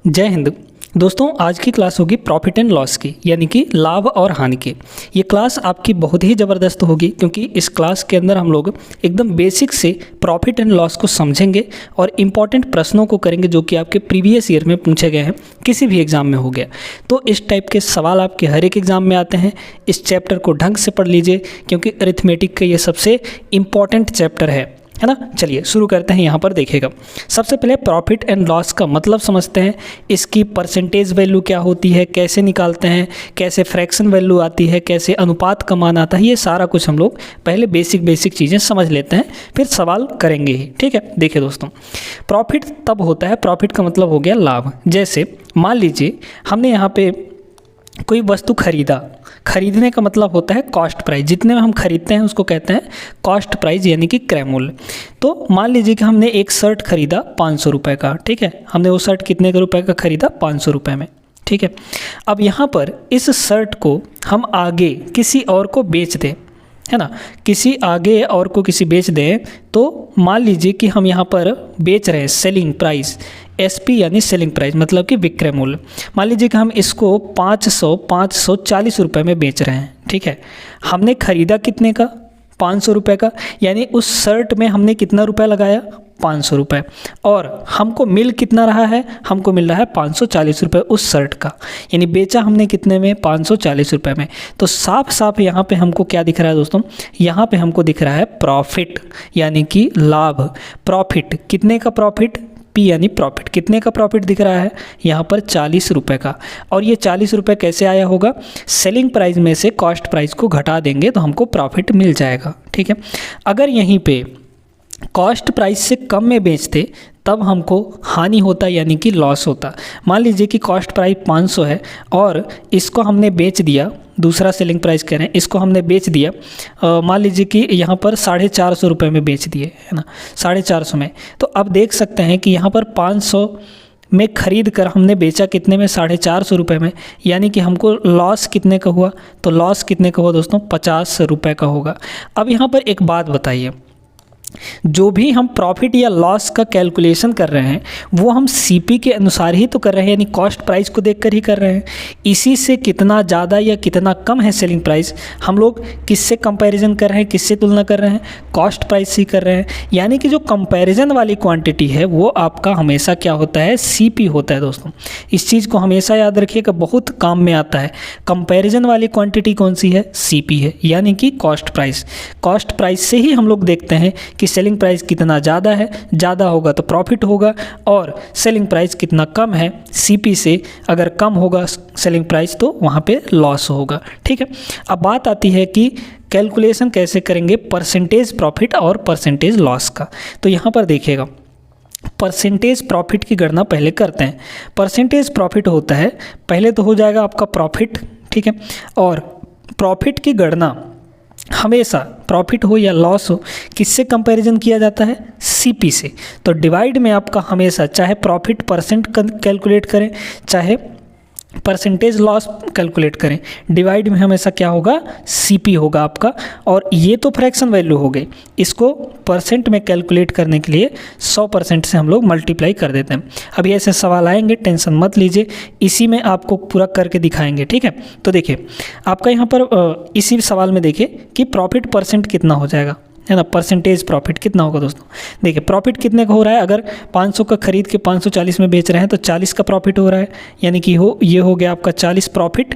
जय हिंद दोस्तों। आज की क्लास होगी प्रॉफिट एंड लॉस की, यानी कि लाभ और हानि की। ये क्लास आपकी बहुत ही ज़बरदस्त होगी क्योंकि इस क्लास के अंदर हम लोग एकदम बेसिक से प्रॉफिट एंड लॉस को समझेंगे और इम्पॉर्टेंट प्रश्नों को करेंगे जो कि आपके प्रीवियस ईयर में पूछे गए हैं, किसी भी एग्जाम में हो गया। तो इस टाइप के सवाल आपके हर एक एग्जाम में आते हैं। इस चैप्टर को ढंग से पढ़ लीजिए क्योंकि अरिथमेटिक का ये सबसे इम्पॉर्टेंट चैप्टर है ना। चलिए शुरू करते हैं। यहाँ पर देखिएगा, सबसे पहले प्रॉफिट एंड लॉस का मतलब समझते हैं। इसकी परसेंटेज वैल्यू क्या होती है, कैसे निकालते हैं, कैसे फ्रैक्शन वैल्यू आती है, कैसे अनुपात का मान आता है, ये सारा कुछ हम लोग पहले बेसिक चीज़ें समझ लेते हैं, फिर सवाल करेंगे ही। ठीक है, देखिए दोस्तों, प्रॉफिट तब होता है, प्रॉफिट का मतलब हो गया लाभ। जैसे मान लीजिए हमने यहाँ पे कोई वस्तु खरीदने का मतलब होता है कॉस्ट प्राइस। जितने में हम खरीदते हैं उसको कहते हैं कॉस्ट प्राइस, यानी कि क्रय मूल्य। तो मान लीजिए कि हमने एक शर्ट खरीदा 500 रुपये का। ठीक है, हमने वो शर्ट कितने के रुपए का खरीदा, 500 रुपये में। ठीक है, अब यहाँ पर इस शर्ट को हम आगे किसी और को बेच दें, है ना, किसी आगे और को किसी बेच दें, तो मान लीजिए कि हम यहाँ पर बेच रहे हैं सेलिंग प्राइस, एसपी यानी सेलिंग प्राइस मतलब कि विक्रय मूल्य। मान लीजिए कि हम इसको 540 रुपये में बेच रहे हैं। ठीक है, हमने खरीदा कितने का, 500 रुपये का, यानी उस शर्ट में हमने कितना रुपया लगाया, 500 रुपये, और हमको मिल कितना रहा है, हमको मिल रहा है 540 रुपये उस शर्ट का। यानी बेचा हमने कितने में, 540 रुपये में। तो साफ साफ यहाँ पे हमको क्या दिख रहा है दोस्तों, यहाँ पे हमको दिख रहा है प्रॉफिट, यानी कि लाभ। प्रॉफिट कितने का, प्रॉफिट पी यानी प्रॉफिट, कितने का प्रॉफिट दिख रहा है यहाँ पर, 40 रुपये का। और ये 40 रुपये कैसे आया होगा, सेलिंग प्राइस में से कॉस्ट प्राइस को घटा देंगे तो हमको प्रॉफिट मिल जाएगा। ठीक है, अगर यहीं पे कॉस्ट प्राइस से कम में बेचते तब हमको हानि होता, यानी कि लॉस होता। मान लीजिए कि कॉस्ट प्राइस 500 है और इसको हमने बेच दिया, दूसरा सेलिंग प्राइस कह रहे हैं, इसको हमने बेच दिया, मान लीजिए कि यहाँ पर 450 रुपये में बेच दिए, है ना, 450 में। तो अब देख सकते हैं कि यहाँ पर 500 में ख़रीद कर हमने बेचा कितने में, 450 रुपये में, यानी कि हमको लॉस कितने का हुआ, तो लॉस कितने का हुआ दोस्तों, 50 रुपये का होगा। अब यहाँ पर एक बात बताइए, जो भी हम प्रॉफिट या लॉस का कैलकुलेशन कर रहे हैं वो हम सीपी के अनुसार ही तो कर रहे हैं, यानी कॉस्ट प्राइस को देखकर ही कर रहे हैं। इसी से कितना ज़्यादा या कितना कम है सेलिंग प्राइस, हम लोग किससे कंपैरिजन कर रहे हैं, किससे तुलना कर रहे हैं, कॉस्ट प्राइस से कर रहे हैं। यानी कि जो कंपैरिजन वाली क्वांटिटी है वो आपका हमेशा क्या होता है, सीपी होता है दोस्तों। इस चीज़ को हमेशा याद रखिएगा, बहुत काम में आता है। कंपैरिजन वाली क्वांटिटी कौन सी है, सीपी है, यानी कि कॉस्ट प्राइस। कॉस्ट प्राइस से ही हम लोग देखते हैं कि सेलिंग प्राइस कितना ज़्यादा है, ज़्यादा होगा तो प्रॉफिट होगा, और सेलिंग प्राइस कितना कम है, सीपी से अगर कम होगा सेलिंग प्राइस तो वहाँ पे लॉस होगा। ठीक है, अब बात आती है कि कैलकुलेशन कैसे करेंगे परसेंटेज प्रॉफिट और परसेंटेज लॉस का। तो यहाँ पर देखिएगा, परसेंटेज प्रॉफिट की गणना पहले करते हैं। परसेंटेज प्रॉफिट होता है, पहले तो हो जाएगा आपका प्रॉफिट। ठीक है, और प्रॉफिट की गणना हमेशा प्रॉफिट हो या लॉस हो किससे कंपैरिजन किया जाता है, सीपी से। तो डिवाइड में आपका हमेशा चाहे प्रॉफिट परसेंट कैलकुलेट करें चाहे परसेंटेज लॉस कैलकुलेट करें, डिवाइड में हमेशा क्या होगा, सीपी होगा आपका। और ये तो फ्रैक्शन वैल्यू हो गई, इसको परसेंट में कैलकुलेट करने के लिए 100% से हम लोग मल्टीप्लाई कर देते हैं। अभी ऐसे सवाल आएंगे, टेंशन मत लीजिए, इसी में आपको पूरा करके दिखाएंगे। ठीक है, तो देखिए आपका यहाँ पर इसी सवाल में देखिए कि प्रॉफिट परसेंट कितना हो जाएगा, है ना, परसेंटेज प्रॉफिट कितना होगा दोस्तों। देखिए प्रॉफिट कितने का हो रहा है, अगर 500 का खरीद के 540 में बेच रहे हैं तो 40 का प्रॉफिट हो रहा है, यानी कि ये हो गया आपका 40 प्रॉफिट।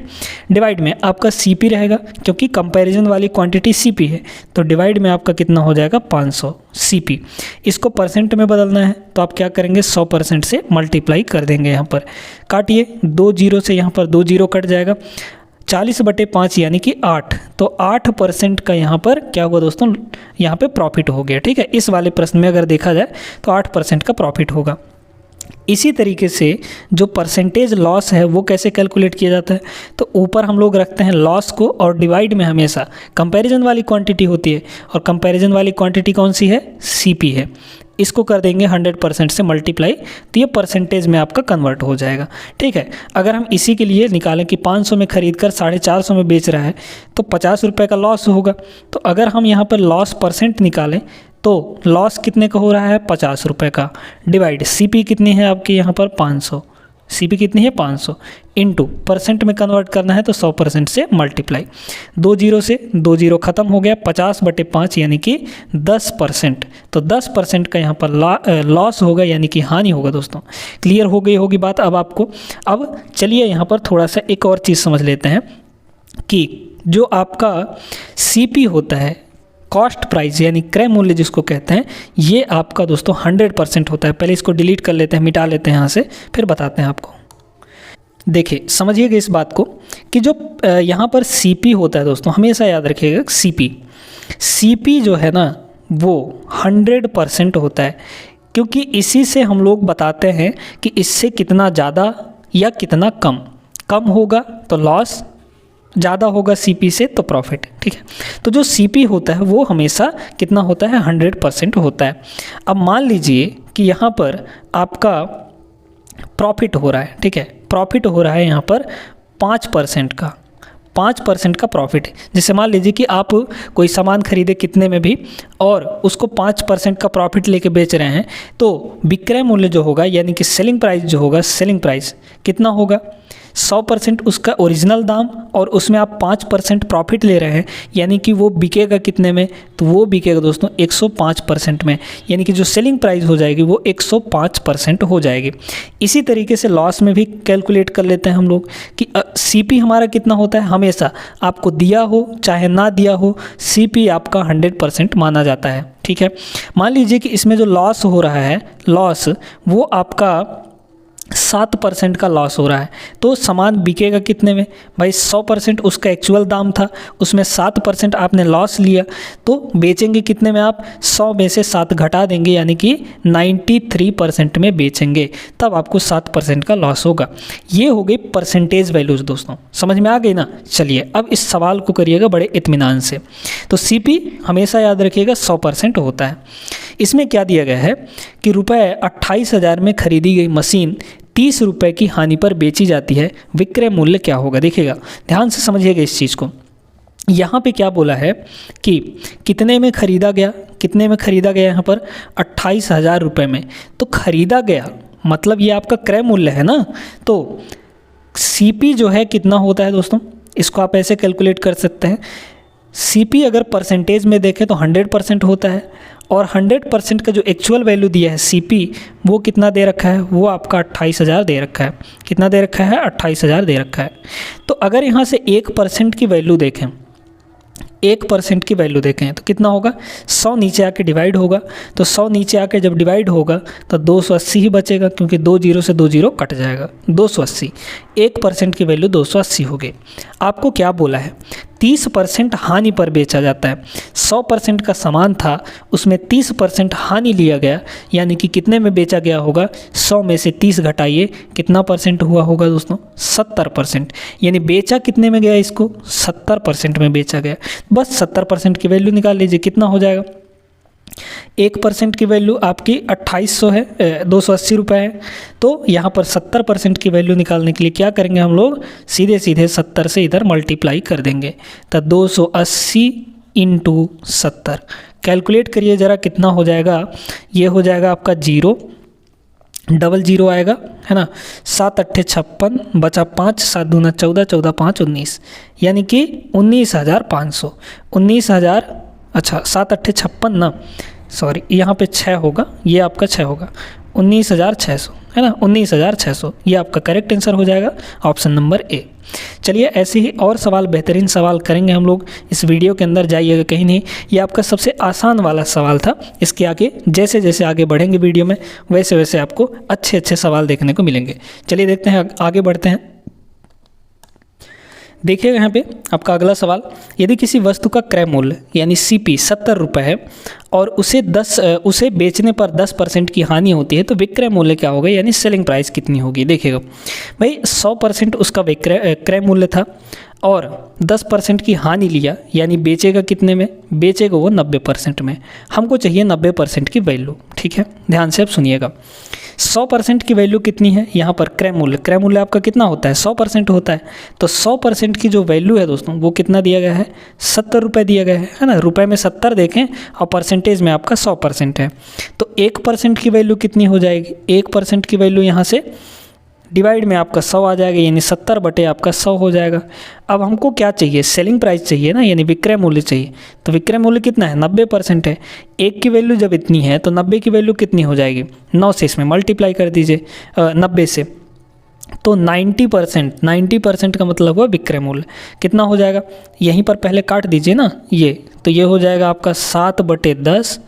डिवाइड में आपका सीपी रहेगा, क्योंकि कंपैरिजन वाली क्वांटिटी सीपी है, तो डिवाइड में आपका कितना हो जाएगा, 500 सीपी। इसको परसेंट में बदलना है तो आप क्या करेंगे, 100% से मल्टीप्लाई कर देंगे। यहाँ पर काटिए, 2 जीरो से यहाँ पर 2 जीरो कट जाएगा, 40/5 यानी कि 8, तो 8% का यहाँ पर क्या हुआ दोस्तों, यहाँ पे प्रॉफिट हो गया। ठीक है, इस वाले प्रश्न में अगर देखा जाए तो 8% का प्रॉफिट होगा। इसी तरीके से जो परसेंटेज लॉस है वो कैसे कैलकुलेट किया जाता है, तो ऊपर हम लोग रखते हैं लॉस को और डिवाइड में हमेशा कंपैरिजन वाली क्वांटिटी होती है, और कंपैरिजन वाली क्वांटिटी कौन सी है, सीपी है। इसको कर देंगे 100% से मल्टीप्लाई, तो ये परसेंटेज में आपका कन्वर्ट हो जाएगा। ठीक है, अगर हम इसी के लिए निकालें कि 500 में खरीद कर 450 में बेच रहा है तो 50 रुपये का लॉस होगा। तो अगर हम यहाँ पर लॉस परसेंट निकालें तो लॉस कितने का हो रहा है, 50 रुपये का, डिवाइड सीपी कितनी है आपकी यहाँ पर 500, CP कितनी है 500 इंटू परसेंट में कन्वर्ट करना है तो 100% से मल्टीप्लाई, 2 जीरो से 2 जीरो खत्म हो गया, 50/5 यानी कि 10%। तो 10% का यहाँ पर लॉस होगा यानी कि हानि होगा। दोस्तों क्लियर हो गई होगी बात अब आपको। अब चलिए यहाँ पर थोड़ा सा एक और चीज़ समझ लेते हैं कि जो आपका CP होता है, कॉस्ट प्राइस यानी क्रय मूल्य जिसको कहते हैं, ये आपका दोस्तों 100% होता है। पहले इसको डिलीट कर लेते हैं, मिटा लेते हैं यहाँ से, फिर बताते हैं आपको। देखिए समझिएगा इस बात को कि जो यहाँ पर CP होता है दोस्तों, हमेशा याद रखिएगा CP जो है ना वो 100% होता है, क्योंकि इसी से हम लोग बताते हैं कि इससे कितना ज़्यादा या कितना कम होगा तो लॉस, ज़्यादा होगा CP से तो प्रॉफिट। ठीक है, तो जो CP होता है वो हमेशा कितना होता है 100% होता है। अब मान लीजिए कि यहाँ पर आपका प्रॉफिट हो रहा है, ठीक है, प्रॉफिट हो रहा है यहाँ पर 5% का प्रॉफिट है। जैसे मान लीजिए कि आप कोई सामान खरीदे कितने में भी और उसको 5% का प्रॉफिट लेके बेच रहे हैं, तो विक्रय मूल्य जो होगा यानी कि सेलिंग प्राइस जो होगा, सेलिंग प्राइस कितना होगा 100% उसका ओरिजिनल दाम और उसमें आप 5% प्रॉफिट ले रहे हैं, यानी कि वो बिकेगा कितने में, तो वो बिकेगा दोस्तों 105% में, यानी कि जो सेलिंग प्राइस हो जाएगी वो 105% हो जाएगी। इसी तरीके से लॉस में भी कैलकुलेट कर लेते हैं हम लोग कि CP हमारा कितना होता है, हमेशा आपको दिया हो चाहे ना दिया हो CP आपका 100% माना जाता है। ठीक है, मान लीजिए कि इसमें जो लॉस हो रहा है, लॉस वो आपका 7% का लॉस हो रहा है, तो सामान बिकेगा कितने में भाई, 100% उसका एक्चुअल दाम था, उसमें 7% आपने लॉस लिया, तो बेचेंगे कितने में आप, 100 में से 7 घटा देंगे यानी कि 93% में बेचेंगे, तब आपको 7% का लॉस होगा। ये हो गई परसेंटेज वैल्यूज़। दोस्तों समझ में आ गई ना। चलिए अब इस सवाल को करिएगा बड़े इत्मीनान से। तो CP हमेशा याद रखिएगा 100% होता है। इसमें क्या दिया गया है कि रुपये 28,000 में खरीदी गई मशीन 30 रुपये की हानि पर बेची जाती है, विक्रय मूल्य क्या होगा। देखिएगा ध्यान से समझिएगा इस चीज़ को। यहाँ पे क्या बोला है कि कितने में खरीदा गया, कितने में खरीदा गया यहाँ पर 28,000 रुपये में, तो खरीदा गया मतलब ये आपका क्रय मूल्य है ना। तो CP जो है कितना होता है दोस्तों, इसको आप ऐसे कैलकुलेट कर सकते हैं। CP अगर परसेंटेज में देखें तो 100% होता है, और 100% का जो एक्चुअल वैल्यू दिया है CP वो कितना दे रखा है, वो आपका 28,000 दे रखा है। कितना दे रखा है, 28,000 दे रखा है। तो अगर यहाँ से 1% की वैल्यू देखें, 1% की वैल्यू देखें तो कितना होगा, 100 नीचे आके डिवाइड होगा, तो 100 नीचे आके जब डिवाइड होगा तो 280 ही बचेगा, क्योंकि 2 जीरो से 2 जीरो कट जाएगा, 280। 1% की वैल्यू 280 हो गई। आपको क्या बोला है, 30% हानि पर बेचा जाता है। 100% का सामान था, उसमें 30% हानि लिया गया, यानी कि कितने में बेचा गया होगा, 100 में से 30 घटाइए, कितना परसेंट हुआ होगा दोस्तों, 70%। यानी बेचा कितने में गया, इसको 70% में बेचा गया। बस 70% की वैल्यू निकाल लीजिए, कितना हो जाएगा। 1% की वैल्यू आपकी 2800 है, 280 रुपये है। तो यहाँ पर 70% की वैल्यू निकालने के लिए क्या करेंगे हम लोग, सीधे सीधे 70 से इधर मल्टीप्लाई कर देंगे। तो 280 इंटू 70 कैलकुलेट करिए ज़रा कितना हो जाएगा। ये हो जाएगा आपका 0, डबल 0 आएगा, है ना। 7 अट्ठे 56, बचा 5, 7 दूना 14, 14 5 19, यानी कि 19,500। 19,000, अच्छा 7 अट्ठे 56 ना, सॉरी यहाँ पे 6 होगा, ये आपका 6 होगा, 19,600 है ना, 19,600 ये आपका करेक्ट आंसर हो जाएगा, ऑप्शन नंबर ए। चलिए ऐसे ही और सवाल, बेहतरीन सवाल करेंगे हम लोग इस वीडियो के अंदर, जाइएगा कहीं नहीं। ये आपका सबसे आसान वाला सवाल था। इसके आगे जैसे जैसे आगे बढ़ेंगे वीडियो में वैसे वैसे आपको अच्छे अच्छे सवाल देखने को मिलेंगे। चलिए देखते हैं, आगे बढ़ते हैं। देखिएगा यहाँ पे आपका अगला सवाल, यदि किसी वस्तु का क्रय मूल्य यानी CP 70 रुपये है और उसे बेचने पर 10% की हानि होती है, तो विक्रय मूल्य क्या होगा, यानी सेलिंग प्राइस कितनी होगी। देखिएगा भाई 100% उसका क्रय मूल्य था और 10% की हानि लिया, यानी बेचेगा कितने में, बेचेगा वो 90% में। हमको चाहिए 90% की वैल्यू। ठीक है, ध्यान से अब सुनिएगा। 100% की वैल्यू कितनी है, यहाँ पर क्रय मूल्य आपका कितना होता है, 100% होता है। तो 100% की जो वैल्यू है दोस्तों वो कितना दिया गया है, 70 रुपये दिया गया है ना। रुपए में 70 देखें और परसेंटेज में आपका 100% है, तो 1% की वैल्यू कितनी हो जाएगी। 1% की वैल्यू यहाँ से डिवाइड में आपका 100 आ जाएगा, यानी 70 बटे आपका 100 हो जाएगा। अब हमको क्या चाहिए, सेलिंग प्राइस चाहिए ना, यानी विक्रय मूल्य चाहिए। तो विक्रय मूल्य कितना है, 90% है। 1 की वैल्यू जब इतनी है तो 90 की वैल्यू कितनी हो जाएगी, 9 से इसमें मल्टीप्लाई कर दीजिए 90 से, तो 90% का मतलब हुआ विक्रय मूल्य। कितना हो जाएगा, यहीं पर पहले काट दीजिए ना ये, तो ये हो जाएगा आपका 7/10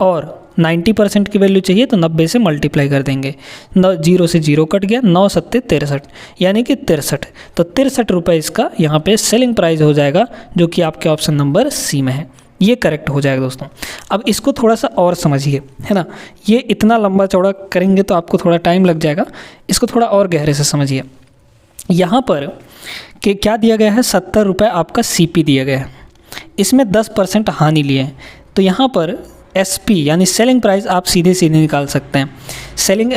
और 90% की वैल्यू चाहिए तो 90 से मल्टीप्लाई कर देंगे। 0 से 0 कट गया, 9 सत्ते 63, यानी कि 63। तो 63 रुपये इसका यहाँ पे सेलिंग प्राइस हो जाएगा, जो कि आपके ऑप्शन नंबर सी में है। ये करेक्ट हो जाएगा दोस्तों। अब इसको थोड़ा सा और समझिए, है ना, ये इतना लंबा चौड़ा करेंगे तो आपको थोड़ा टाइम लग जाएगा, इसको थोड़ा और गहरे से समझिए। यहाँ पर कि क्या दिया गया है, 70 रुपये आपका CP दिया गया है, इसमें 10% हानि लिए हैं, तो यहाँ पर SP यानी सेलिंग प्राइस आप सीधे सीधे निकाल सकते हैं। सेलिंग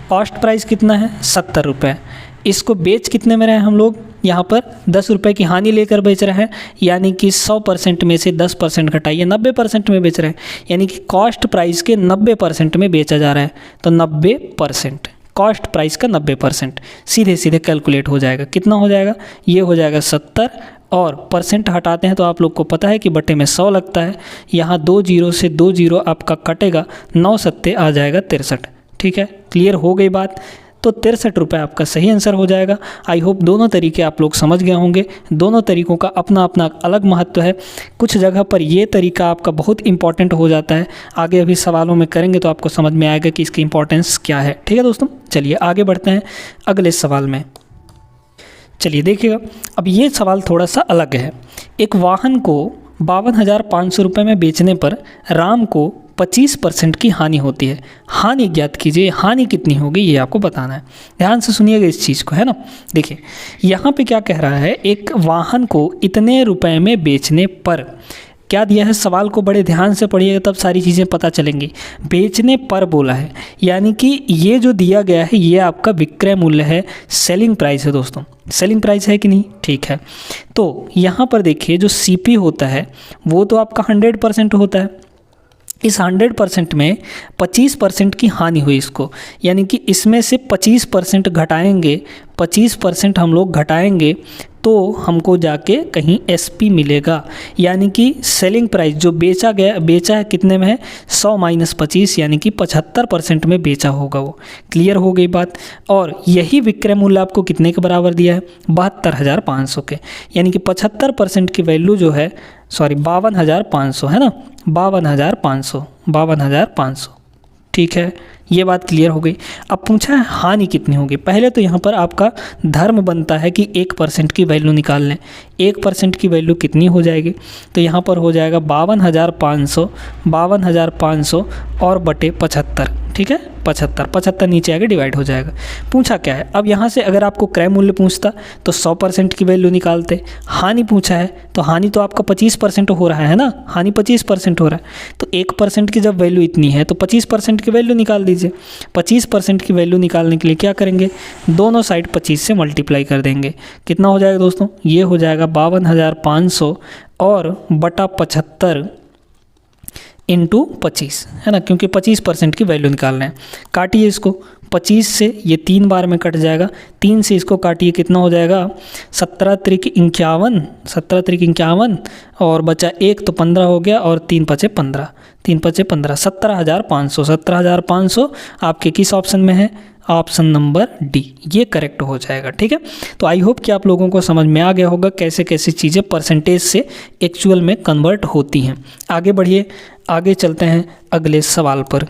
कॉस्ट प्राइस कितना है, 70 रुपये। इसको बेच कितने में रहे हम लोग, यहाँ पर 10 रुपये की हानि लेकर बेच रहे हैं, यानी कि 100% में से 10% घटाइए, 90% में बेच रहे हैं, यानी कि कॉस्ट प्राइस के 90% में बेचा जा रहा है। तो 90%, कॉस्ट प्राइस का 90% सीधे सीधे कैलकुलेट हो जाएगा। कितना हो जाएगा, ये हो जाएगा 70, और परसेंट हटाते हैं तो आप लोग को पता है कि बटे में 100 लगता है। यहाँ 2 जीरो से 2 जीरो आपका कटेगा, 9 सत्ते आ जाएगा 63। ठीक है, क्लियर हो गई बात। तो 63 रुपये आपका सही आंसर हो जाएगा। आई होप दोनों तरीके आप लोग समझ गए होंगे। दोनों तरीकों का अपना अपना अलग महत्व है। कुछ जगह पर ये तरीका आपका बहुत इंपॉर्टेंट हो जाता है, आगे अभी सवालों में करेंगे तो आपको समझ में आएगा कि इसकी इंपॉर्टेंस क्या है। ठीक है दोस्तों, चलिए आगे बढ़ते हैं अगले सवाल में। चलिए देखिएगा, अब ये सवाल थोड़ा सा अलग है। एक वाहन को 52,500 रुपये में बेचने पर राम को 25% की हानि होती है। हानि ज्ञात कीजिए, हानि कितनी होगी ये आपको बताना है। ध्यान से सुनिएगा इस चीज़ को, है ना। देखिए यहाँ पे क्या कह रहा है, एक वाहन को इतने रुपए में बेचने पर, क्या दिया है, सवाल को बड़े ध्यान से पढ़िएगा तब सारी चीज़ें पता चलेंगी। बेचने पर बोला है, यानी कि ये जो दिया गया है ये आपका विक्रय मूल्य है, सेलिंग प्राइस है दोस्तों। सेलिंग प्राइस है कि नहीं, ठीक है। तो यहाँ पर देखिए जो CP होता है वो तो आपका 100% होता है। इस 100% में 25% की हानि हुई इसको, यानी कि इसमें से 25% घटाएंगे, 25% हम लोग घटाएंगे तो हमको जाके कहीं SP मिलेगा, यानी कि सेलिंग प्राइस जो बेचा है कितने में है, 100 - 25 यानी कि 75% में बेचा होगा वो। क्लियर हो गई बात। और यही विक्रय मूल्य आपको कितने के बराबर दिया है, 72,500 के, यानी कि 75% की वैल्यू जो है, सॉरी 52,500 है ना, 52,500। ठीक है, ये बात क्लियर हो गई। अब पूछा है हानि कितनी होगी। पहले तो यहाँ पर आपका धर्म बनता है कि 1% की वैल्यू निकाल लें। 1% की वैल्यू कितनी हो जाएगी, तो यहाँ पर हो जाएगा 52,500 और बटे 75। ठीक है, 75 नीचे आगे डिवाइड हो जाएगा। पूछा क्या है, अब यहाँ से अगर आपको क्रय मूल्य पूछता तो 100% की वैल्यू निकालते। हानि पूछा है तो हानि तो आपका 25% हो रहा है ना, हानि 25% हो रहा है, तो 1% की जब वैल्यू इतनी है तो 25% की वैल्यू निकाल दीजिए। 25% की वैल्यू निकालने के लिए क्या करेंगे, दोनों साइड 25 से मल्टीप्लाई कर देंगे। कितना हो जाएगा दोस्तों, ये हो जाएगा 52,500 और बटा 75 इंटू 25, है ना, क्योंकि 25% की वैल्यू निकाल रहे हैं। काटिए इसको, 25 से ये 3 बार में कट जाएगा, 3 से इसको काटिए, कितना हो जाएगा, 17 त्रिक 51 और बचा 1 तो 15 हो गया, और 3 पचे 15, 17,500 आपके किस ऑप्शन में है, ऑप्शन नंबर डी, ये करेक्ट हो जाएगा। ठीक है, तो आई होप कि आप लोगों को समझ में आ गया होगा कैसे कैसे चीज़ें परसेंटेज से एक्चुअल में कन्वर्ट होती हैं। आगे बढ़िए, आगे चलते हैं अगले सवाल पर।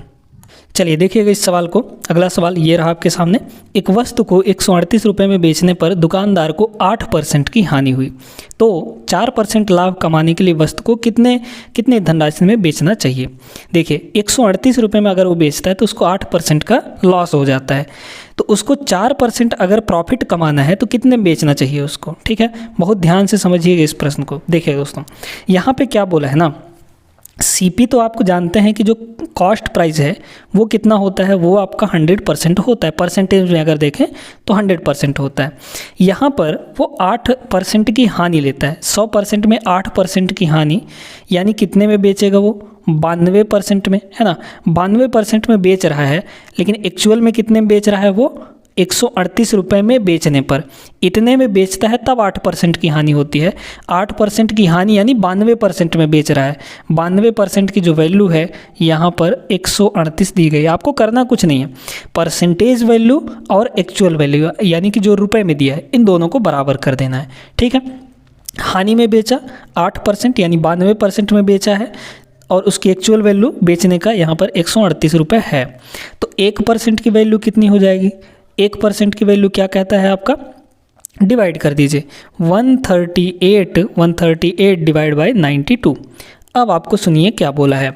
चलिए देखिएगा इस सवाल को। अगला सवाल ये रहा आपके सामने। एक वस्तु को 138 रुपये में बेचने पर दुकानदार को 8% की हानि हुई, तो 4% लाभ कमाने के लिए वस्तु को कितने धनराशि में बेचना चाहिए। देखिए 138 रुपये में अगर वो बेचता है तो उसको 8% का लॉस हो जाता है, तो उसको 4% अगर प्रॉफिट कमाना है तो कितने बेचना चाहिए उसको। ठीक है, बहुत ध्यान से समझिएगा इस प्रश्न को। देखिए दोस्तों, यहाँ पे क्या बोला है ना, CP तो आपको जानते हैं कि जो कॉस्ट प्राइस है वो कितना होता है, वो आपका 100% होता है। परसेंटेज में अगर देखें तो 100% होता है। यहाँ पर वो 8% की हानि लेता है। 100% में 8% की हानि, यानी कितने में बेचेगा वो, 92% में, है ना। 92% में बेच रहा है, लेकिन एक्चुअल में कितने में बेच रहा है वो, 138 रुपये में बेचने पर, इतने में बेचता है तब 8% की हानि होती है। 8% की हानि यानी 92% में बेच रहा है। 92% की जो वैल्यू है यहाँ पर 138 दी गई। आपको करना कुछ नहीं है, परसेंटेज वैल्यू और एक्चुअल वैल्यू यानी कि जो रुपए में दिया है इन दोनों को बराबर कर देना है। ठीक है, हानि में बेचा 8% यानी 92% में बेचा है और उसकी एक्चुअल वैल्यू बेचने का यहाँ पर 138 रुपये है। तो 1% की वैल्यू कितनी हो जाएगी? 1% की वैल्यू क्या कहता है आपका, डिवाइड कर दीजिए 138 डिवाइड बाई 92। अब आपको सुनिए क्या बोला है,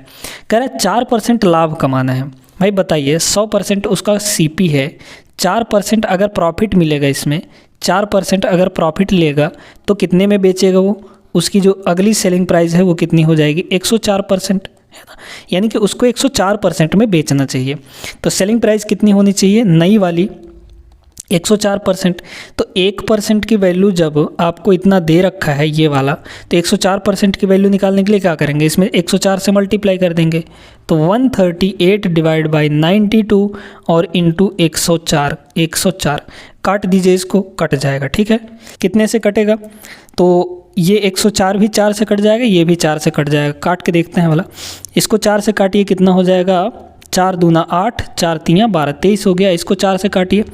कह रहा है 4% लाभ कमाना है। भाई बताइए 100% उसका सीपी है, 4% अगर प्रॉफिट मिलेगा इसमें, 4% अगर प्रॉफिट लेगा तो कितने में बेचेगा वो, उसकी जो अगली सेलिंग प्राइस है वो कितनी हो जाएगी 104%, है ना। यानी कि उसको 104% में बेचना चाहिए। तो सेलिंग प्राइस कितनी होनी चाहिए नई वाली 104%। तो 1% की वैल्यू जब आपको इतना दे रखा है ये वाला, तो 104% की वैल्यू निकालने के लिए क्या करेंगे, इसमें 104 से मल्टीप्लाई कर देंगे। तो 138 डिवाइड बाई 92 और इंटू 104 काट दीजिए, इसको कट जाएगा। ठीक है, कितने से कटेगा, तो ये 104 भी 4 से कट जाएगा, ये भी 4 से कट जाएगा। काट के देखते हैं वाला, इसको 4 से काटिए कितना हो जाएगा, 4 दूना 8, 4 तीन 12, 23 हो गया। इसको 4 से काटिए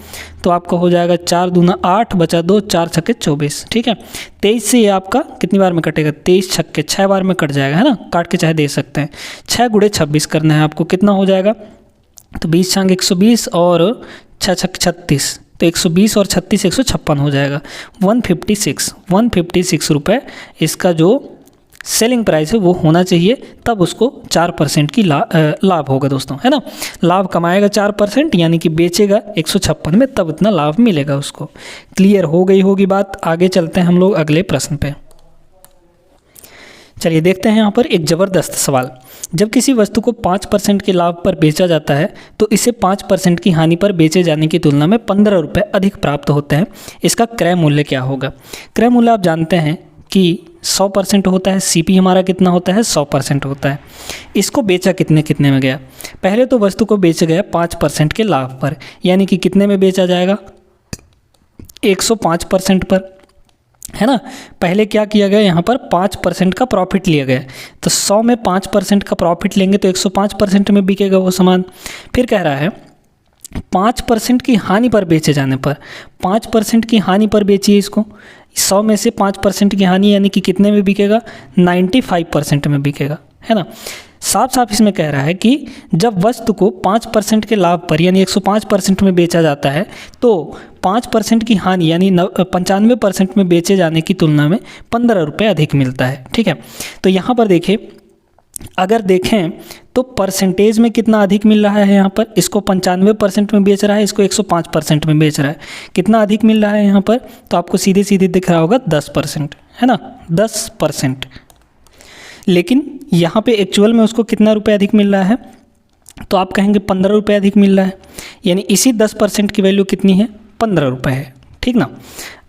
तो आपका हो जाएगा 4 दूना 8 बचा 2, 4 छक्के 24। ठीक है, 23 से ये आपका कितनी बार में कटेगा, 23 छक्के 6 बार में कट जाएगा, है ना। काट के चाहे दे सकते हैं। 6 गुणे 26 करना है आपको, कितना हो जाएगा, तो 20 छंग 120 और 6 छक्के 36, तो 120 और 36 156 हो जाएगा। 156 रुपये इसका जो सेलिंग प्राइस है वो होना चाहिए, तब उसको 4% की लाभ होगा दोस्तों, है ना। लाभ कमाएगा 4% यानी कि बेचेगा 156 में, तब इतना लाभ मिलेगा उसको। क्लियर हो गई होगी बात। आगे चलते हैं हम लोग अगले प्रश्न पे। चलिए देखते हैं यहाँ पर एक ज़बरदस्त सवाल। जब किसी वस्तु को 5% के लाभ पर बेचा जाता है तो इसे 5% की हानि पर बेचे जाने की तुलना में 15 रुपये अधिक प्राप्त होते हैं। इसका क्रय मूल्य क्या होगा? क्रय मूल्य आप जानते हैं कि 100% होता है, सीपी हमारा कितना होता है 100% होता है। इसको बेचा कितने में गया? पहले तो वस्तु को बेचा गया 5% के लाभ पर, यानी कि कितने में बेचा जाएगा 105% पर, है ना। पहले क्या किया गया, यहाँ पर 5% का प्रॉफिट लिया गया, तो 100 में 5% का प्रॉफिट लेंगे तो 105% में बिकेगा वो सामान। फिर कह रहा है 5% की हानि पर बेचे जाने पर, 5% की हानि पर बेचिए इसको। 100 में से 5% की हानि यानी कि कितने में बिकेगा 95% में बिकेगा, है ना। साफ साफ इसमें कह रहा है कि जब वस्तु को 5% के लाभ पर यानी 105% में बेचा जाता है तो 5% की हानि यानी 95% में बेचे जाने की तुलना में 15 रुपये अधिक मिलता है। ठीक है, तो यहाँ पर देखिए, अगर देखें तो परसेंटेज में कितना अधिक मिल रहा है, यहाँ पर इसको 95% में बेच रहा है, इसको 105% में बेच रहा है। कितना अधिक मिल रहा है यहाँ पर, तो आपको सीधे सीधे दिख रहा होगा 10%, है ना, 10%। लेकिन यहाँ पे एक्चुअल में उसको कितना रुपये अधिक मिल रहा है, तो आप कहेंगे 15 रुपये अधिक मिल रहा है, यानी इसी 10% की वैल्यू कितनी है 15 रुपये है। ठीक ना।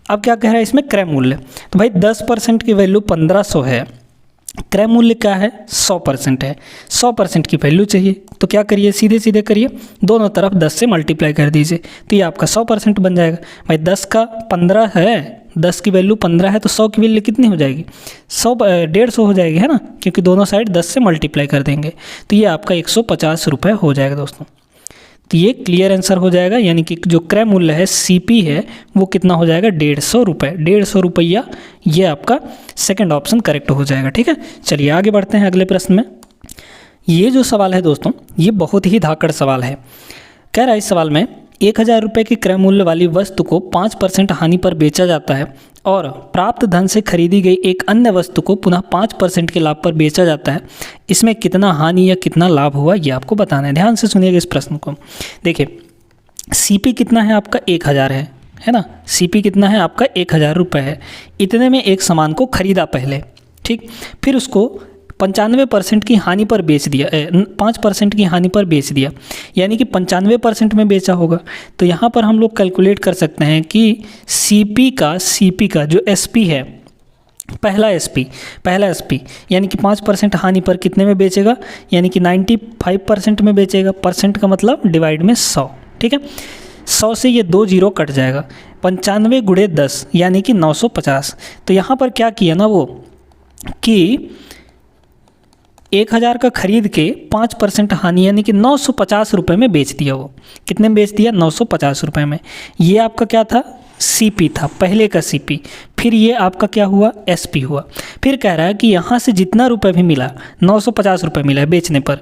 अब क्या कह रहा है इसमें क्रय मूल्य, तो भाई 10% की वैल्यू 1500 है, क्रय मूल्य क्या है 100% है, 100% की वैल्यू चाहिए। तो क्या करिए, सीधे सीधे करिए, दोनों तरफ 10 से मल्टीप्लाई कर दीजिए, तो ये आपका 100% बन जाएगा। भाई 10 का 15 है, 10 की वैल्यू 15 है, तो 100 की वैल्यू कितनी हो जाएगी 150 हो जाएगी, है ना, क्योंकि दोनों साइड 10 से मल्टीप्लाई कर देंगे, तो ये आपका 150 रुपये हो जाएगा दोस्तों। तो ये क्लियर आंसर हो जाएगा, यानी कि जो क्रय मूल्य है सीपी है वो कितना हो जाएगा 150 रुपये, 150 रुपया। ये आपका सेकंड ऑप्शन करेक्ट हो जाएगा। ठीक है, चलिए आगे बढ़ते हैं अगले प्रश्न में। ये जो सवाल है दोस्तों ये बहुत ही धाकड़ सवाल है। कह रहा है इस सवाल में 1000 रुपये की क्रय मूल्य वाली वस्तु को 5% हानि पर बेचा जाता है और प्राप्त धन से खरीदी गई एक अन्य वस्तु को पुनः 5% के लाभ पर बेचा जाता है। इसमें कितना हानि या कितना लाभ हुआ ये आपको बताना है। ध्यान से सुनिएगा इस प्रश्न को। देखिए सीपी कितना है आपका 1000 है ना, सीपी कितना है आपका 1000 रुपये है। इतने में एक सामान को खरीदा पहले, ठीक, फिर उसको 95% की हानि पर बेच दिया, 5% की हानि पर बेच दिया, यानी कि 95% में बेचा होगा। तो यहाँ पर हम लोग कैलकुलेट कर सकते हैं कि सीपी का जो एसपी है, पहला एसपी यानी कि 5% हानि पर कितने में बेचेगा, यानी कि 95% में बेचेगा। परसेंट का मतलब डिवाइड में 100, ठीक है। 100 से ये 2 जीरो कट जाएगा, 95 गुणे 10 यानी कि 950। तो यहाँ पर क्या किया ना वो कि 1000 का खरीद के 5% हानि यानी कि 950 रुपये में बेच दिया। वो कितने में बेच दिया? 950 रुपये में। ये आपका क्या था? सीपी था, पहले का सीपी। फिर ये आपका क्या हुआ? एसपी हुआ। फिर कह रहा है कि यहाँ से जितना रुपए भी मिला, 950 रुपये मिला बेचने पर,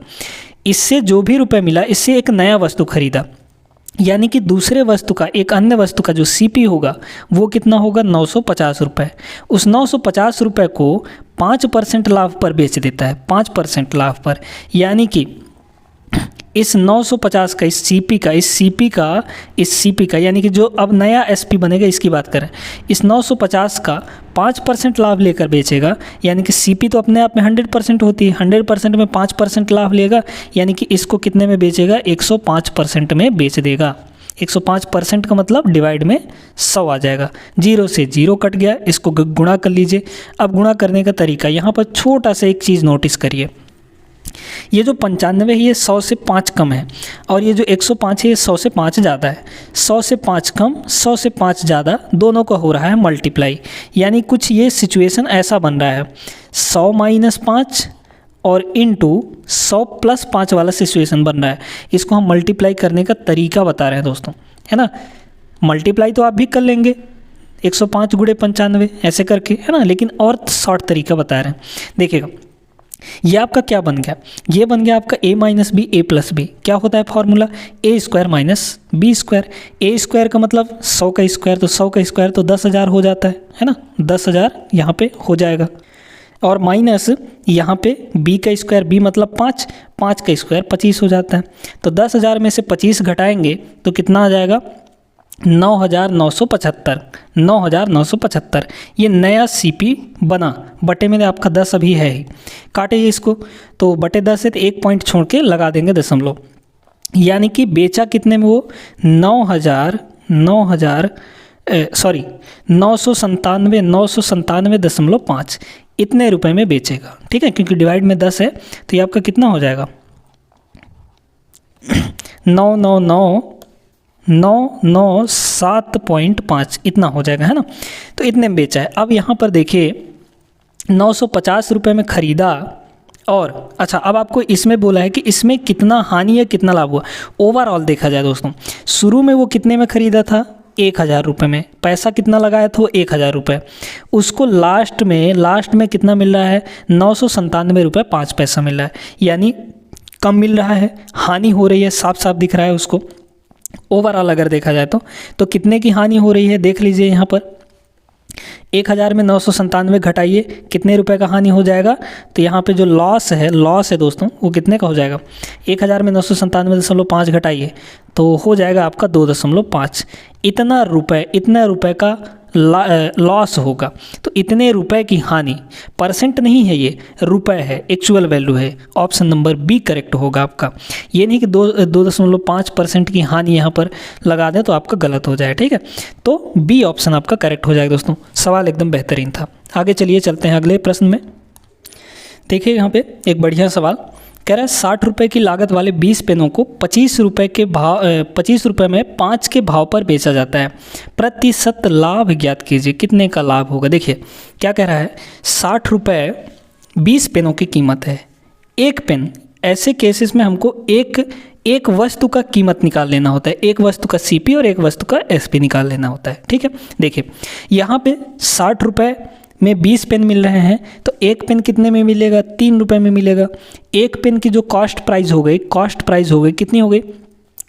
इससे जो भी रुपए मिला इससे एक नया वस्तु खरीदा, यानी कि दूसरे वस्तु का, एक अन्य वस्तु का जो सीपी होगा वो कितना होगा? 950 रुपये। उस 950 रुपये को 5% लाभ पर बेच देता है, 5% लाभ पर, यानी कि इस 950 का, इस सीपी का यानी कि जो अब नया एसपी बनेगा इसकी बात करें, इस 950 का 5% लाभ लेकर बेचेगा, यानी कि सीपी तो अपने आप में 100% होती है, 100% में 5% लाभ लेगा, यानी कि इसको कितने में बेचेगा? 105% में बेच देगा। 105% का मतलब डिवाइड में 100 आ जाएगा। 0 से 0 कट गया, इसको गुणा कर लीजिए। अब गुणा करने का तरीका, यहाँ पर छोटा सा एक चीज़ नोटिस करिए, ये जो 95 है ये 100 से 5 कम है, और ये जो 105 है ये 100 से 5 ज़्यादा है। 100 से 5 कम, 100 से 5 ज़्यादा, दोनों का हो रहा है मल्टीप्लाई, यानी कुछ ये सिचुएशन ऐसा बन रहा है 100 माइनस 5 और इंटू 100 प्लस 5 वाला सिचुएशन बन रहा है। इसको हम मल्टीप्लाई करने का तरीका बता रहे हैं दोस्तों, है ना। मल्टीप्लाई तो आप भी कर लेंगे 105 गुणे 95 ऐसे करके, है ना, लेकिन और शॉर्ट तरीका बता रहे हैं। देखिएगा ये आपका क्या बन गया? ये बन गया आपका a minus B A plus B. क्या होता है formula? A square minus B square. A square का मतलब 100 का स्क्वायर, तो 100 का स्क्वायर तो 10,000 हो जाता है ना, 10,000 यहाँ पे हो जाएगा। और माइनस यहाँ पे b का स्क्वायर, b मतलब 5, 5 का स्क्वायर 25 हो जाता है। तो 10,000 में से 25 घटाएंगे तो कितना आ जाएगा? 9,975। 9,975 ये नया सीपी बना। बटे में आपका 10 अभी है ही, काटिए इसको, तो बटे 10 है तो 1 पॉइंट छोड़ के लगा देंगे दशमलव, यानी कि बेचा कितने में वो? 997.5 इतने रुपए में बेचेगा। ठीक है, क्योंकि डिवाइड में 10 है तो ये आपका कितना हो जाएगा? 997.5 इतना हो जाएगा, है ना। तो इतने में बेचा है। अब यहाँ पर देखिए 950 रुपये में ख़रीदा, और अच्छा अब आपको इसमें बोला है कि इसमें कितना हानि है कितना लाभ हुआ। ओवरऑल देखा जाए दोस्तों, शुरू में वो कितने में ख़रीदा था? 1,000 रुपये में। पैसा कितना लगाया था वो? 1,000 रुपये। उसको लास्ट में कितना मिल रहा है? 997 रुपये 5 पैसा मिल रहा है, यानी कम मिल रहा है, हानि हो रही है, साफ साफ दिख रहा है उसको। ओवरऑल अगर देखा जाए तो कितने की हानि हो रही है देख लीजिए यहाँ पर। 1,000 में 997 घटाइए, कितने रुपए का हानि हो जाएगा? तो यहाँ पे जो लॉस है दोस्तों, वो कितने का हो जाएगा? 1,000 में 997.5 घटाइए तो हो जाएगा आपका 2.5। इतना रुपए का लॉस होगा। तो इतने रुपए की हानि, परसेंट नहीं है ये, रुपए है, एक्चुअल वैल्यू है। ऑप्शन नंबर बी करेक्ट होगा आपका। ये नहीं कि 2.5% की हानि यहाँ पर लगा दें तो आपका गलत हो जाए। ठीक है, तो बी ऑप्शन आपका करेक्ट हो जाएगा दोस्तों। सवाल एकदम बेहतरीन था। आगे चलिए चलते हैं अगले प्रश्न में। देखिए यहाँ पे एक बढ़िया सवाल कह रहा है 60 रुपये की लागत वाले 20 पेनों को 25 रुपये में 5 के भाव पर बेचा जाता है। प्रतिशत लाभ ज्ञात कीजिए, कितने का लाभ होगा। देखिए क्या कह रहा है, 60 रुपये 20 पेनों की कीमत है। एक पेन, ऐसे केसेस में हमको एक वस्तु का कीमत निकाल लेना होता है, एक वस्तु का सीपी और एक वस्तु का एसपी निकाल लेना होता है। ठीक है, देखिए यहाँ पे 60 रुपये में 20 पेन मिल रहे हैं, तो एक पेन कितने में मिलेगा? 3 रुपये में मिलेगा। एक पेन की जो कॉस्ट प्राइस हो गई कितनी हो गई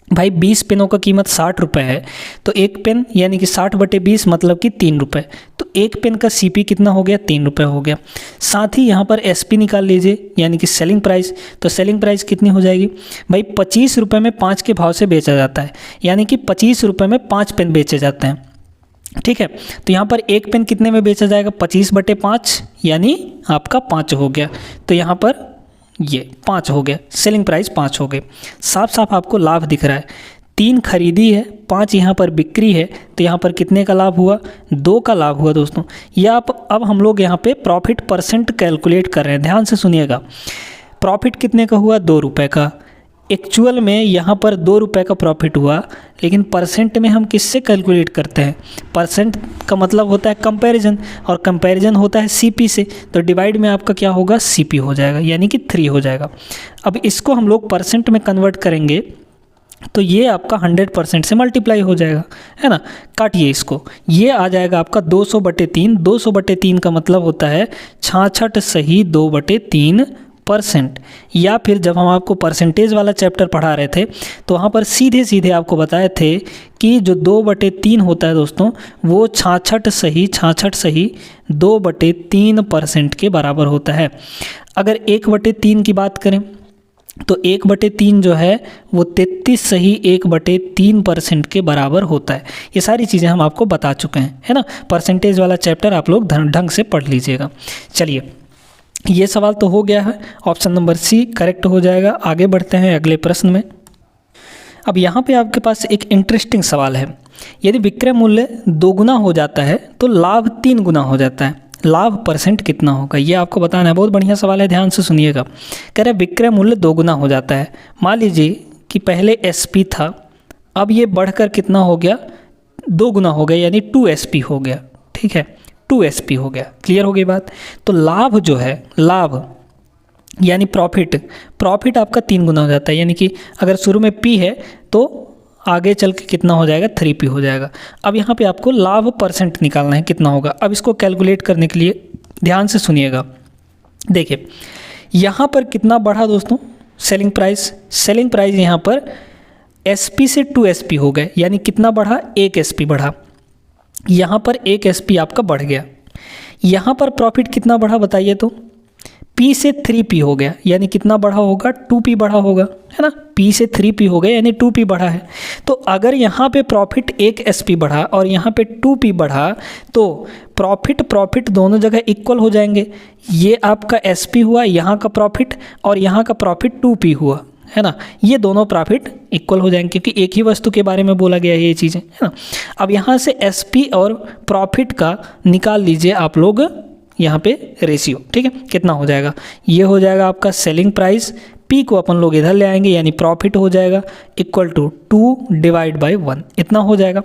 भाई? 20 पेनों का कीमत 60 रुपये है, तो एक पेन यानी कि 60/20 मतलब कि 3 रुपये। तो एक पेन का सीपी कितना हो गया? 3 रुपये हो गया। साथ ही यहाँ पर एसपी निकाल लीजिए, यानी कि सेलिंग प्राइस। तो सेलिंग प्राइस कितनी हो जाएगी भाई? 25 रुपये में 5 के भाव से बेचा जाता है, यानी कि 25 रुपये में 5 पेन बेचे जाते हैं। ठीक है, तो यहाँ पर एक पेन कितने में बेचा जाएगा? 25/5 यानी आपका 5 हो गया। तो यहाँ पर ये 5 हो गया, सेलिंग प्राइस 5 हो गए। साफ साफ आपको लाभ दिख रहा है। 3 खरीदी है, 5 यहाँ पर बिक्री है, तो यहाँ पर कितने का लाभ हुआ? 2 का लाभ हुआ दोस्तों। यह अब हम लोग यहाँ पे प्रॉफिट परसेंट कैलकुलेट कर रहे हैं, ध्यान से सुनिएगा। प्रॉफिट कितने का हुआ? 2 रुपये का। एक्चुअल में यहाँ पर 2 रुपये का प्रॉफिट हुआ, लेकिन परसेंट में हम किससे कैलकुलेट करते हैं? परसेंट का मतलब होता है कंपैरिजन, और कंपैरिजन होता है सीपी से, तो डिवाइड में आपका क्या होगा? सीपी हो जाएगा, यानी कि 3 हो जाएगा। अब इसको हम लोग परसेंट में कन्वर्ट करेंगे तो ये आपका 100% से मल्टीप्लाई हो जाएगा, है ना। काटिए इसको, ये आ जाएगा आपका 200/3। 200/3 का मतलब होता है 66 सही 2/3%। या फिर जब हम आपको परसेंटेज वाला चैप्टर पढ़ा रहे थे तो वहाँ पर सीधे सीधे आपको बताए थे कि जो 2/3 होता है दोस्तों, वो 66 सही 2/3% के बराबर होता है। अगर 1/3 की बात करें तो 1/3 जो है वो 33 सही 1/3% के बराबर होता है। ये सारी चीज़ें हम आपको बता चुके हैं, है ना। परसेंटेज वाला चैप्टर आप लोग ढंग से पढ़ लीजिएगा। चलिए, ये सवाल तो हो गया है, ऑप्शन नंबर सी करेक्ट हो जाएगा। आगे बढ़ते हैं अगले प्रश्न में। अब यहाँ पे आपके पास एक इंटरेस्टिंग सवाल है। यदि विक्रय मूल्य 2 गुना हो जाता है तो लाभ 3 गुना हो जाता है, लाभ परसेंट कितना होगा? ये आपको बताना है। बहुत बढ़िया सवाल है, ध्यान से सुनिएगा। कह रहे विक्रय मूल्य 2 गुना हो जाता है। मान लीजिए कि पहले एसपी था, अब ये बढ़कर कितना हो गया? 2 गुना हो गया, यानी 2SP हो गया। ठीक है, 2SP हो गया। क्लियर हो गई बात? तो लाभ जो है, लाभ यानी प्रॉफिट आपका 3 गुना हो जाता है, यानी कि अगर शुरू में P है तो आगे चल के कितना हो जाएगा? 3P हो जाएगा। अब यहाँ पे आपको लाभ परसेंट निकालना है, कितना होगा? अब इसको कैलकुलेट करने के लिए ध्यान से सुनिएगा। देखिए यहाँ पर कितना बढ़ा दोस्तों? सेलिंग प्राइस यहाँ पर SP से 2SP हो गए, यानी कितना बढ़ा? 1 SP बढ़ा। यहाँ पर 1 SP आपका बढ़ गया। यहाँ पर प्रॉफिट कितना बढ़ा बताइए तो? P से 3P हो गया, यानी कितना बढ़ा होगा? 2P बढ़ा होगा, है ना। P से 3P हो गया, यानी 2P बढ़ा है। तो अगर यहाँ पे प्रॉफिट 1 SP बढ़ा और यहाँ पे 2P बढ़ा तो प्रॉफिट दोनों जगह इक्वल हो जाएंगे। ये आपका SP हुआ यहाँ का प्रॉफिट, और यहाँ का प्रॉफिट 2P हुआ, है ना। ये दोनों प्रॉफिट इक्वल हो जाएंगे क्योंकि एक ही वस्तु के बारे में बोला गया है, ये चीज़ें, है ना। अब यहाँ से SP और प्रॉफिट का निकाल लीजिए आप लोग यहाँ पे रेशियो। ठीक है, कितना हो जाएगा? ये हो जाएगा आपका सेलिंग प्राइस, P को अपन लोग इधर ले आएंगे, यानी प्रॉफिट हो जाएगा इक्वल टू 2/1, इतना हो जाएगा।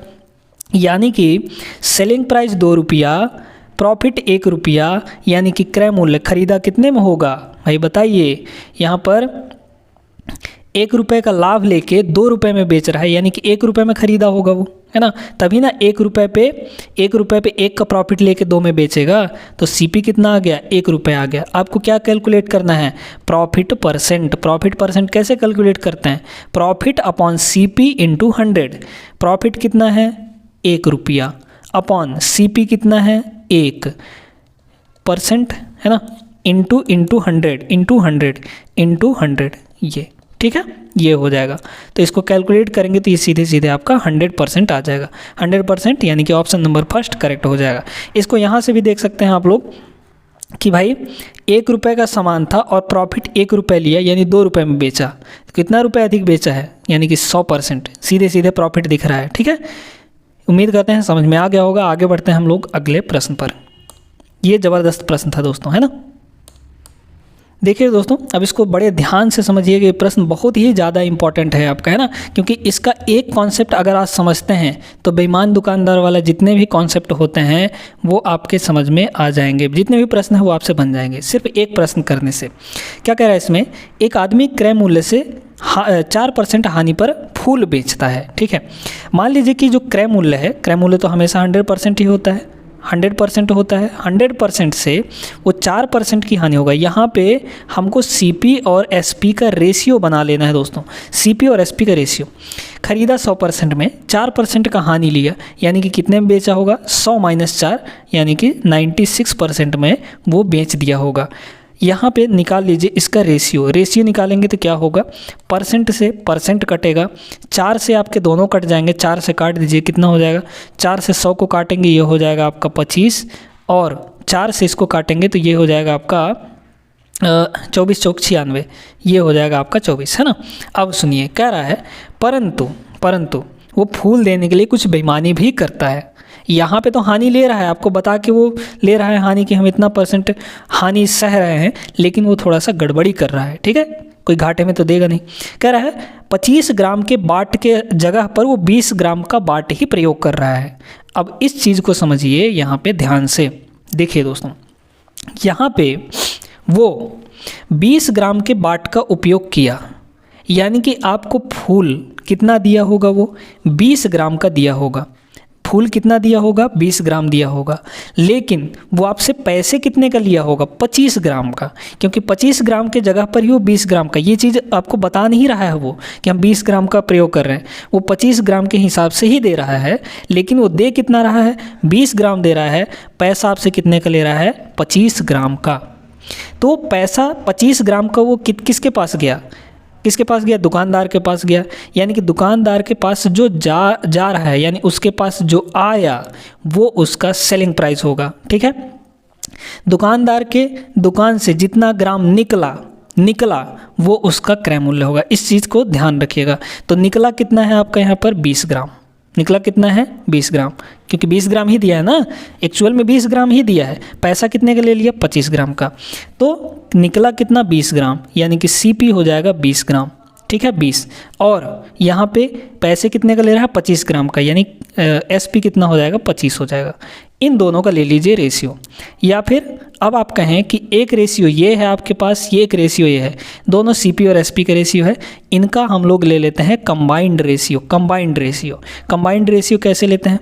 यानी कि सेलिंग प्राइस 2 रुपया, प्रॉफिट 1 रुपया, यानी कि क्रय मूल्य खरीदा कितने में होगा भाई बताइए? यहाँ पर 1 रुपये का लाभ लेके 2 रुपये में बेच रहा है, यानी कि 1 रुपये में खरीदा होगा वो, है ना। तभी ना 1 रुपये पे 1 का प्रॉफिट लेके 2 में बेचेगा, तो CP कितना आ गया? 1 रुपये आ गया। आपको क्या कैलकुलेट करना है? प्रॉफिट परसेंट कैसे कैलकुलेट करते हैं? Profit upon CP into 100। Profit कितना है? 1 रुपया, अपॉन CP कितना है? 1%, है ना, इंटू 100 इंटू 100 ये। ठीक है, ये हो जाएगा। तो इसको कैलकुलेट करेंगे तो ये सीधे सीधे आपका 100% आ जाएगा। 100% यानी कि ऑप्शन नंबर फर्स्ट करेक्ट हो जाएगा। इसको यहाँ से भी देख सकते हैं आप लोग कि भाई 1 रुपये का सामान था और प्रॉफिट 1 रुपये लिया, यानी 2 रुपये में बेचा। कितना रुपये अधिक बेचा है? यानी कि 100%। सीधे सीधे प्रॉफिट दिख रहा है। ठीक है, उम्मीद करते हैं समझ में आ गया होगा। आगे बढ़ते हैं हम लोग अगले प्रश्न पर। ये ज़बरदस्त प्रश्न था दोस्तों, है ना। देखिए दोस्तों, अब इसको बड़े ध्यान से समझिए कि ये प्रश्न बहुत ही ज़्यादा इंपॉर्टेंट है आपका, है ना, क्योंकि इसका एक कॉन्सेप्ट अगर आप समझते हैं तो बेईमान दुकानदार वाला जितने भी कॉन्सेप्ट होते हैं वो आपके समझ में आ जाएंगे। जितने भी प्रश्न हैं वो आपसे बन जाएंगे सिर्फ एक प्रश्न करने से। क्या कह रहा है इसमें? एक आदमी क्रय मूल्य से 4% हानि पर फूल बेचता है। ठीक है, मान लीजिए कि जो क्रय मूल्य है, क्रय मूल्य तो हमेशा 100% ही होता है, 100% होता है। 100% से वो 4% की हानि होगा। यहाँ पे हमको CP और SP का रेशियो बना लेना है दोस्तों। CP और SP का रेशियो, खरीदा 100% में 4% का हानि लिया, यानी कि कितने में बेचा होगा? 100 - 4 यानी कि 96% में वो बेच दिया होगा। यहाँ पे निकाल लीजिए इसका रेशियो निकालेंगे तो क्या होगा? परसेंट से परसेंट कटेगा, 4 से आपके दोनों कट जाएंगे, 4 से काट दीजिए, कितना हो जाएगा? 4 से 100 को काटेंगे, ये हो जाएगा आपका 25, और 4 से इसको काटेंगे तो ये हो जाएगा आपका 24 चौक 96, ये हो जाएगा आपका 24, है ना। अब सुनिए, कह रहा है परंतु वो फूल देने के लिए कुछ बेईमानी भी करता है। यहाँ पे तो हानि ले रहा है, आपको बता के वो ले रहा है हानि कि हम इतना % हानि सह रहे हैं, लेकिन वो थोड़ा सा गड़बड़ी कर रहा है। ठीक है, कोई घाटे में तो देगा नहीं। कह रहा है 25 ग्राम के बाट के जगह पर वो 20 ग्राम का बाट ही प्रयोग कर रहा है। अब इस चीज़ को समझिए यहाँ पे ध्यान से। देखिए दोस्तों, यहाँ पे वो 20 ग्राम के बाट का उपयोग किया, यानी कि आपको फूल कितना दिया होगा, वो 20 ग्राम का दिया होगा। फूल कितना दिया होगा, 20 ग्राम दिया होगा, लेकिन वो आपसे पैसे कितने का लिया होगा, 25 ग्राम का, क्योंकि 25 ग्राम के जगह पर ही वो 20 ग्राम का, ये चीज़ आपको बता नहीं रहा है वो कि हम 20 ग्राम का प्रयोग कर रहे हैं। वो 25 ग्राम के हिसाब से ही दे रहा है, लेकिन वो दे कितना रहा है, 20 ग्राम दे रहा है, पैसा आपसे कितने का ले रहा है, 25 ग्राम का। तो पैसा 25 ग्राम का वो किसके पास गया, किसके पास गया, दुकानदार के पास गया। यानी कि दुकानदार के पास जो जा रहा है, यानी उसके पास जो आया वो उसका सेलिंग प्राइस होगा। ठीक है, दुकानदार के दुकान से जितना ग्राम निकला वो उसका क्रय मूल्य होगा। इस चीज़ को ध्यान रखिएगा। तो निकला कितना है आपका यहाँ पर, 20 ग्राम। निकला कितना है, 20 ग्राम, क्योंकि 20 ग्राम ही दिया है ना, एक्चुअल में 20 ग्राम ही दिया है, पैसा कितने का ले लिया, 25 ग्राम का। तो निकला कितना, 20 ग्राम, यानी कि CP हो जाएगा 20 ग्राम। ठीक है, 20, और यहाँ पे पैसे कितने का ले रहा है, 25 ग्राम का, यानी SP कितना हो जाएगा, 25 हो जाएगा। इन दोनों का ले लीजिए रेशियो, या फिर अब आप कहें कि एक रेशियो ये है आपके पास, ये एक रेशियो ये है, दोनों CP और SP का रेशियो है, इनका हम लोग ले लेते हैं कंबाइंड रेशियो। कंबाइंड रेशियो कैसे लेते हैं,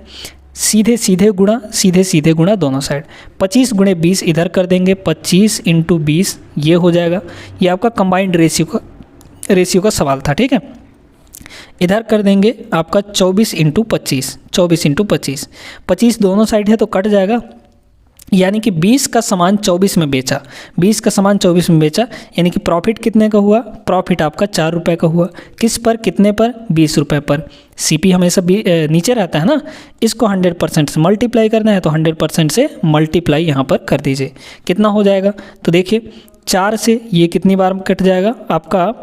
सीधे सीधे गुणा दोनों साइड। 25 गुणे 20 इधर कर देंगे, 25 × 20 ये हो जाएगा। ये आपका कंबाइंड रेशियो का सवाल था। ठीक है, इधर कर देंगे आपका 24 × 25, 25 दोनों साइड है तो कट जाएगा, यानी कि 20 का सामान 24 में बेचा, 20 का सामान 24 में बेचा, यानी कि प्रॉफिट कितने का हुआ, प्रॉफिट आपका 4 रुपये का हुआ। किस पर, कितने पर, 20 रुपये पर। CP हमेशा नीचे रहता है ना, इसको 100% से मल्टीप्लाई करना है तो 100% से मल्टीप्लाई यहाँ पर कर दीजिए। कितना हो जाएगा, तो देखिए 4 से ये कितनी बार में कट जाएगा, आपका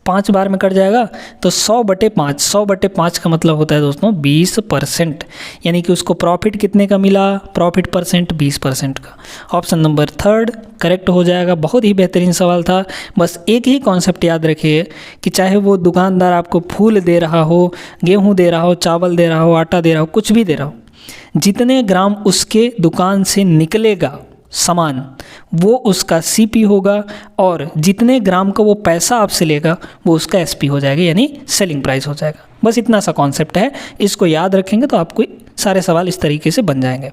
5 बार में कट जाएगा, तो 100/5, 100/5 का मतलब होता है दोस्तों 20%, यानी कि उसको प्रॉफिट कितने का मिला, प्रॉफिट परसेंट 20% का। ऑप्शन नंबर 3 करेक्ट हो जाएगा। बहुत ही बेहतरीन सवाल था। बस एक ही कॉन्सेप्ट याद रखिए कि चाहे वो दुकानदार आपको फूल दे रहा हो, गेहूँ दे रहा हो, चावल दे रहा हो, आटा दे रहा हो, कुछ भी दे रहा हो, जितने ग्राम उसके दुकान से निकलेगा सामान वो उसका CP होगा, और जितने ग्राम का वो पैसा आपसे लेगा वो उसका SP हो जाएगा, यानी सेलिंग प्राइस हो जाएगा। बस इतना सा कॉन्सेप्ट है, इसको याद रखेंगे तो आपको सारे सवाल इस तरीके से बन जाएंगे।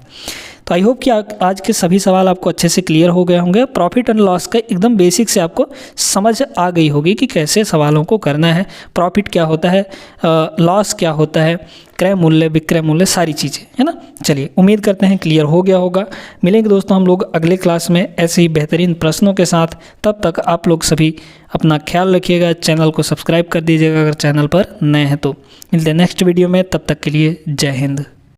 तो आई होप कि आज के सभी सवाल आपको अच्छे से क्लियर हो गए होंगे। प्रॉफिट एंड लॉस का एकदम बेसिक से आपको समझ आ गई होगी कि कैसे सवालों को करना है, प्रॉफिट क्या होता है, लॉस क्या होता है, क्रय मूल्य, विक्रय मूल्य, सारी चीज़ें, है ना। चलिए, उम्मीद करते हैं क्लियर हो गया होगा। मिलेंगे दोस्तों हम लोग अगले क्लास में ऐसे ही बेहतरीन प्रश्नों के साथ। तब तक आप लोग सभी अपना ख्याल रखिएगा, चैनल को सब्सक्राइब कर दीजिएगा अगर चैनल पर नए हैं तो। मिलते हैं नेक्स्ट वीडियो में, तब तक के लिए जय हिंद।